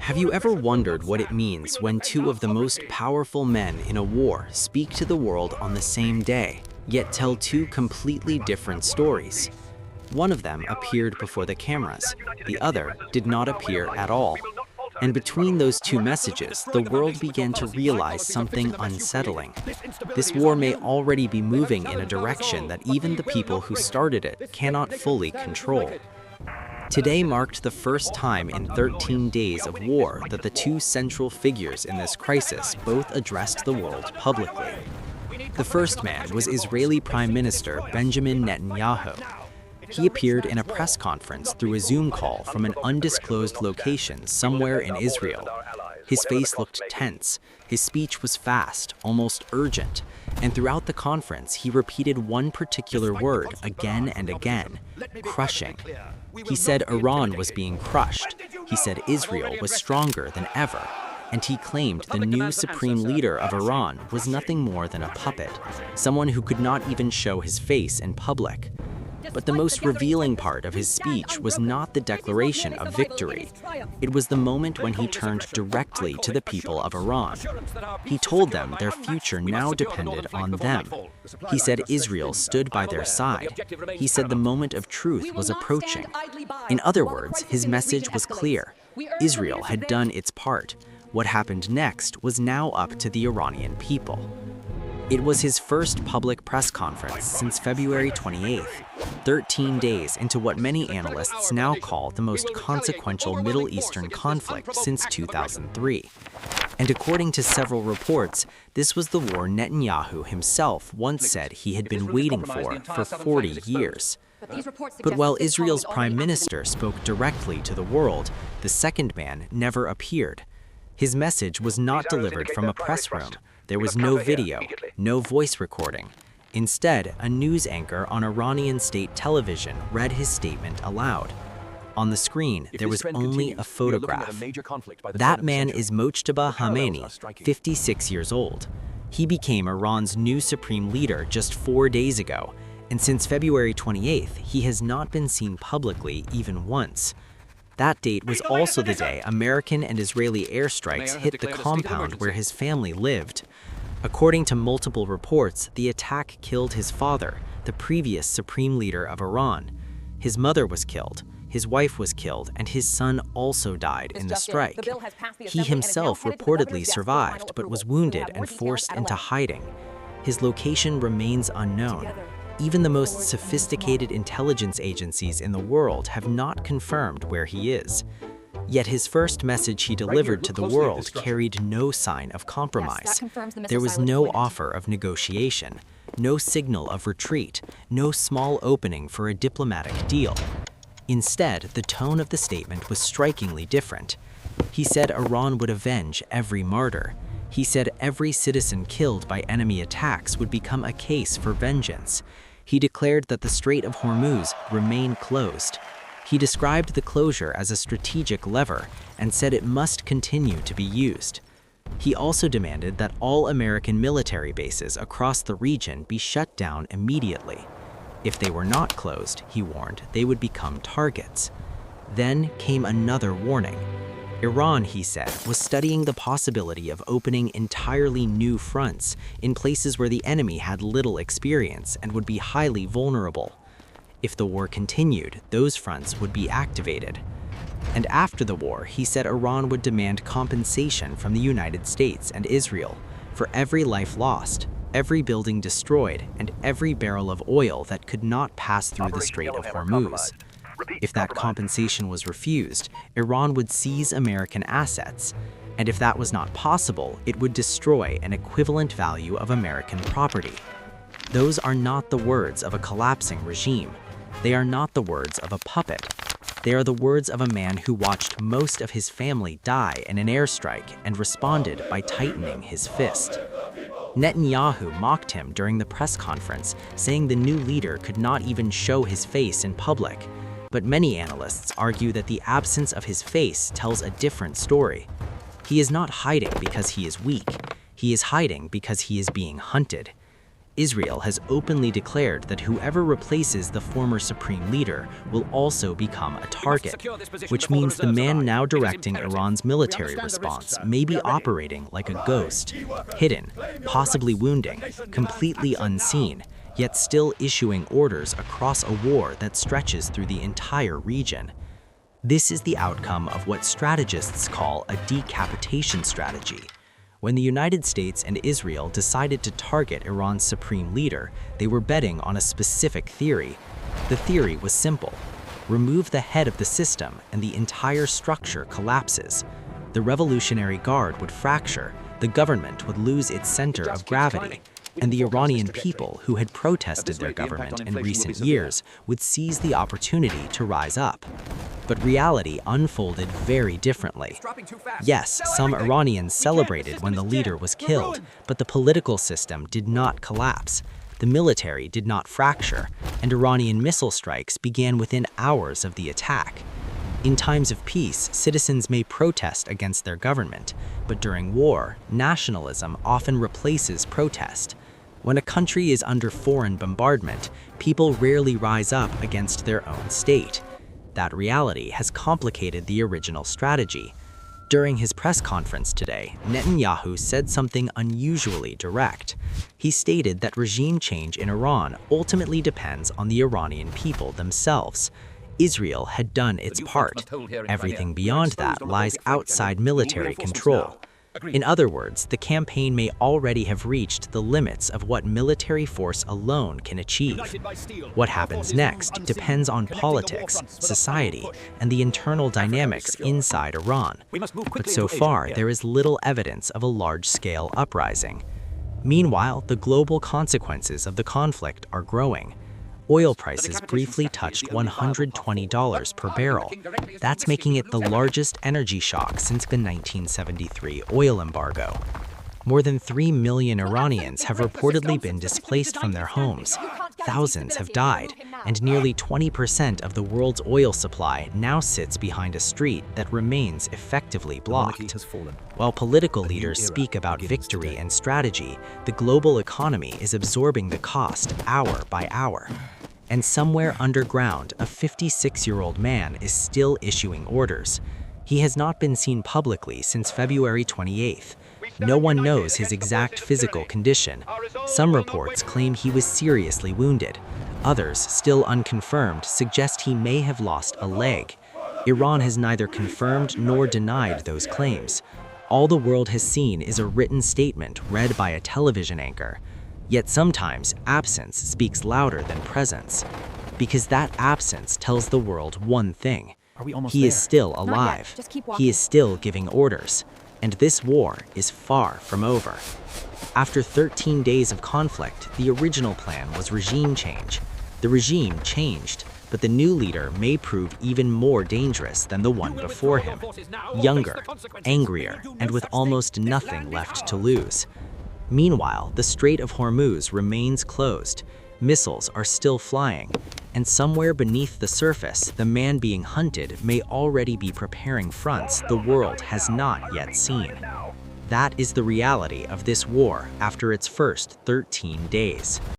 Have you ever wondered what it means when two of the most powerful men in a war speak to the world on the same day, yet tell two completely different stories? One of them appeared before the cameras, the other did not appear at all. And between those two messages, the world began to realize something unsettling. This war may already be moving in a direction that even the people who started it cannot fully control. Today marked the first time in 13 days of war that the two central figures in this crisis both addressed the world publicly. The first man was Israeli Prime Minister Benjamin Netanyahu. He appeared in a press conference through a Zoom call from an undisclosed location somewhere in Israel. His face looked tense, his speech was fast, almost urgent, and throughout the conference he repeated one particular word again and again: crushing. He said Iran was being crushed, he said Israel was stronger than ever, and he claimed the new supreme leader of Iran was nothing more than a puppet, someone who could not even show his face in public. But the most revealing part of his speech was not the declaration of victory. It was the moment when he turned directly to the people of Iran. He told them their future now depended on them. He said Israel stood by their side. He said the moment of truth was approaching. In other words, his message was clear. Israel had done its part. What happened next was now up to the Iranian people. It was his first public press conference since February 28th, 13 days into what many analysts now call the most consequential Middle Eastern conflict since 2003. And according to several reports, this was the war Netanyahu himself once said he had been waiting for 40 years. But while Israel's prime minister spoke directly to the world, the second man never appeared. His message was not delivered from a press room. There was no video, no voice recording. Instead, a news anchor on Iranian state television read his statement aloud. On the screen, there was only a photograph. That man is Mojtaba Khamenei, 56 years old. He became Iran's new supreme leader just 4 days ago, and since February 28th, he has not been seen publicly even once. That date was also the day American and Israeli airstrikes hit the compound where his family lived. According to multiple reports, the attack killed his father, the previous supreme leader of Iran. His mother was killed, his wife was killed, and his son also died in the strike. He himself reportedly survived, but was wounded and forced into hiding. His location remains unknown. Even the most sophisticated intelligence agencies in the world have not confirmed where he is. Yet his first message he delivered to the world carried no sign of compromise. There was no offer of negotiation, no signal of retreat, no small opening for a diplomatic deal. Instead, the tone of the statement was strikingly different. He said Iran would avenge every martyr. He said every citizen killed by enemy attacks would become a case for vengeance. He declared that the Strait of Hormuz remained closed. He described the closure as a strategic lever and said it must continue to be used. He also demanded that all American military bases across the region be shut down immediately. If they were not closed, he warned, they would become targets. Then came another warning. Iran, he said, was studying the possibility of opening entirely new fronts in places where the enemy had little experience and would be highly vulnerable. If the war continued, those fronts would be activated. And after the war, he said Iran would demand compensation from the United States and Israel for every life lost, every building destroyed, and every barrel of oil that could not pass through the Strait of Hormuz. If that compensation was refused, Iran would seize American assets, and if that was not possible, it would destroy an equivalent value of American property. Those are not the words of a collapsing regime. They are not the words of a puppet. They are the words of a man who watched most of his family die in an airstrike and responded by tightening his fist. Netanyahu mocked him during the press conference, saying the new leader could not even show his face in public. But many analysts argue that the absence of his face tells a different story. He is not hiding because he is weak. He is hiding because he is being hunted. Israel has openly declared that whoever replaces the former supreme leader will also become a target, which means the man now directing Iran's military response may be operating like a ghost, hidden, possibly wounding, completely unseen, yet still issuing orders across a war that stretches through the entire region. This is the outcome of what strategists call a decapitation strategy. When the United States and Israel decided to target Iran's supreme leader, they were betting on a specific theory. The theory was simple. Remove the head of the system and the entire structure collapses. The Revolutionary Guard would fracture, the government would lose its center of gravity, and the Iranian people who had protested their government in recent years would seize the opportunity to rise up. But reality unfolded very differently. Yes, some Iranians celebrated when the leader was killed, but the political system did not collapse. The military did not fracture, and Iranian missile strikes began within hours of the attack. In times of peace, citizens may protest against their government, but during war, nationalism often replaces protest. When a country is under foreign bombardment, people rarely rise up against their own state. That reality has complicated the original strategy. During his press conference today, Netanyahu said something unusually direct. He stated that regime change in Iran ultimately depends on the Iranian people themselves. Israel had done its part. Everything beyond that lies outside military control. In other words, the campaign may already have reached the limits of what military force alone can achieve. What happens next depends on politics, society, and the internal dynamics inside Iran. But so far, there is little evidence of a large-scale uprising. Meanwhile, the global consequences of the conflict are growing. Oil prices briefly touched $120 per barrel. That's making it the largest energy shock since the 1973 oil embargo. More than 3 million Iranians have reportedly been displaced from their homes. Thousands have died, and nearly 20% of the world's oil supply now sits behind a street that remains effectively blocked. While political leaders speak about victory and strategy, the global economy is absorbing the cost hour by hour. And somewhere underground, a 56-year-old man is still issuing orders. He has not been seen publicly since February 28th. No one knows his exact physical condition. Some reports claim he was seriously wounded. Others, still unconfirmed, suggest he may have lost a leg. Iran has neither confirmed nor denied those claims. All the world has seen is a written statement read by a television anchor. Yet sometimes, absence speaks louder than presence. Because that absence tells the world one thing. He is still alive. He is still giving orders. And this war is far from over. After 13 days of conflict, the original plan was regime change. The regime changed, but the new leader may prove even more dangerous than the one before him. Younger, angrier, and with almost nothing left to lose. Meanwhile, the Strait of Hormuz remains closed. Missiles are still flying, and somewhere beneath the surface, the man being hunted may already be preparing fronts the world has not yet seen. That is the reality of this war after its first 13 days.